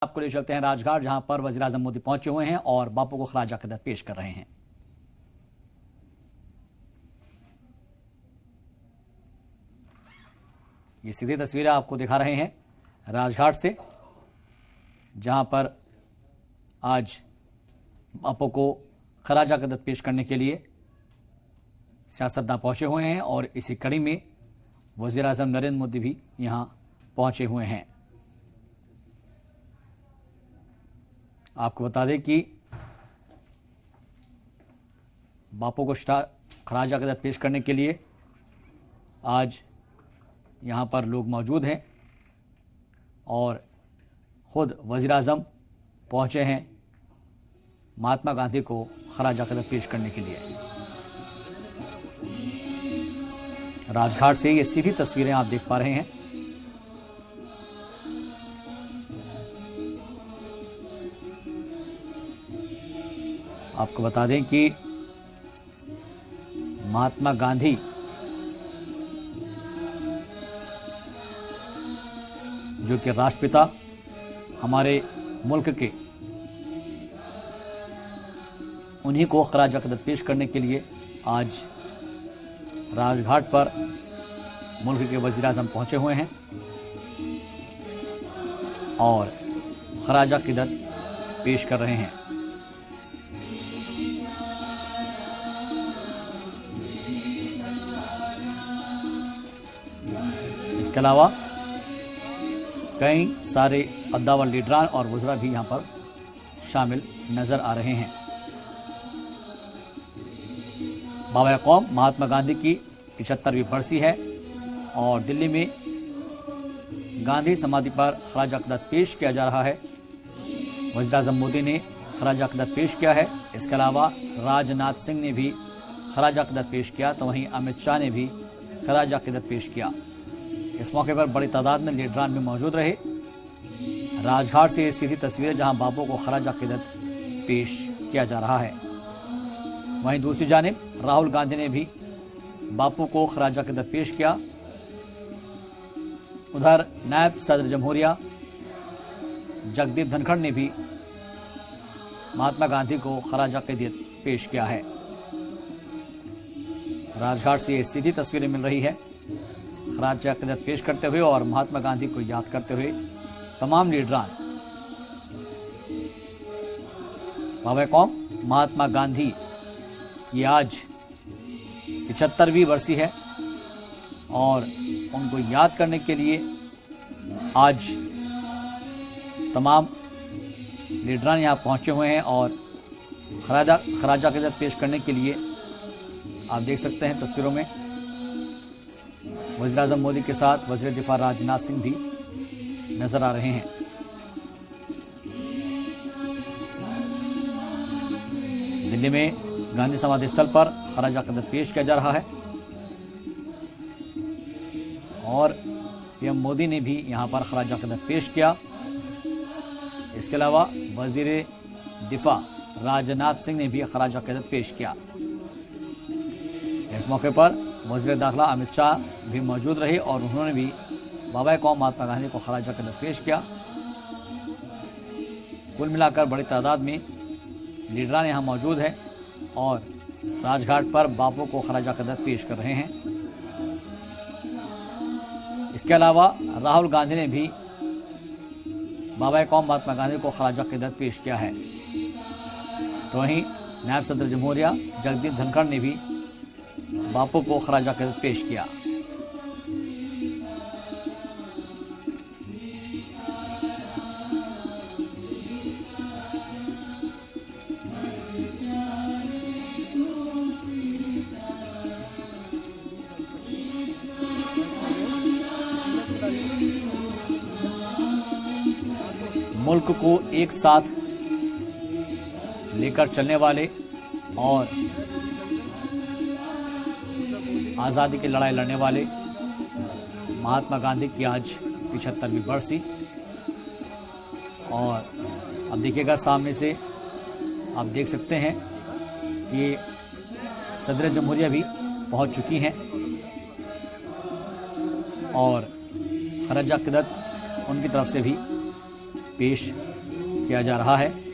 आपको ले चलते हैं राजघाट, जहां पर वजीर आजम मोदी पहुंचे हुए हैं और बापू को खराज अकीदत पेश कर रहे हैं। ये सीधी तस्वीरें आपको दिखा रहे हैं राजघाट से, जहां पर आज बापू को खराज अकीदत पेश करने के लिए सियासतदान पहुंचे हुए हैं और इसी कड़ी में वजीर आजम नरेंद्र मोदी भी यहां पहुंचे हुए हैं। आपको बता दें कि बापू को खराज अकीदत पेश करने के लिए आज यहाँ पर लोग मौजूद हैं और ख़ुद वज़ीर आज़म पहुँचे हैं महात्मा गांधी को खराज अकीदत पेश करने के लिए। राजघाट से ये सीधी तस्वीरें आप देख पा रहे हैं। आपको बता दें कि महात्मा गांधी जो कि राष्ट्रपिता हमारे मुल्क के, उन्हीं को खराज अकीदत पेश करने के लिए आज राजघाट पर मुल्क के वज़ीर आज़म पहुंचे हुए हैं और खराज अकीदत पेश कर रहे हैं। इसके अलावा कई सारे अद्दावर लीडरान और वज़रा भी यहाँ पर शामिल नज़र आ रहे हैं। बाबा कौम महात्मा गांधी की 75वीं बरसी है और दिल्ली में गांधी समाधि पर खराज अकीदत पेश किया जा रहा है। वज़ीर आज़म मोदी ने खराज अकीदत पेश किया है। इसके अलावा राजनाथ सिंह ने भी खराज अकीदत पेश किया, तो वहीं अमित शाह ने भी खराज अकीदत पेश किया। इस मौके पर बड़ी तादाद में लीडरान भी मौजूद रहे। राजघाट से ये सीधी तस्वीरें जहां बापू को खराज अकीदत पेश किया जा रहा है। वहीं दूसरी जानिब राहुल गांधी ने भी बापू को खराज अकीदत पेश किया। उधर नायब सदर जमहूरिया जगदीप धनखड़ ने भी महात्मा गांधी को खराज अकीदत पेश किया है। राजघाट से ये सीधी तस्वीरें मिल रही है खराज अकीदत पेश करते हुए और महात्मा गांधी को याद करते हुए तमाम लीडरान। बाबा कौम महात्मा गांधी की आज 75वीं बरसी है और उनको याद करने के लिए आज तमाम लीडरान यहाँ पहुँचे हुए हैं और खराज अकीदत पेश करने के लिए आप देख सकते हैं तस्वीरों में वज़ीर आज़म मोदी के साथ वज़ीर दिफा राजनाथ सिंह भी नजर आ रहे हैं। दिल्ली में गांधी समाधि स्थल पर खराज अकीदत पेश किया जा रहा है और पीएम मोदी ने भी यहां पर खराज अकीदत पेश किया। इसके अलावा वज़ीर दिफा राजनाथ सिंह ने भी खराज अकीदत पेश किया। इस मौके पर वज़ीर दाखिला अमित शाह भी मौजूद रहे और उन्होंने भी बाबा कौम महात्मा गांधी को खराज अकीदत पेश किया। कुल मिलाकर बड़ी तादाद में लीडरान यहाँ मौजूद हैं और राजघाट पर बापू को खराज अकीदत पेश कर रहे हैं। इसके अलावा राहुल गांधी ने भी बाबा कौम महात्मा गांधी को खराज अकीदत पेश किया है, तो वहीं नायब सदर जमहूरिया जगदीप धनखड़ ने भी बापू को खराज अकीदत पेश किया। मुल्क को एक साथ लेकर चलने वाले और आज़ादी की लड़ाई लड़ने वाले महात्मा गांधी की आज 75वीं बरसी। और अब देखिएगा सामने से आप देख सकते हैं कि सदर जमहूरिया भी पहुंच चुकी हैं और खराज अकीदत उनकी तरफ से भी पेश किया जा रहा है।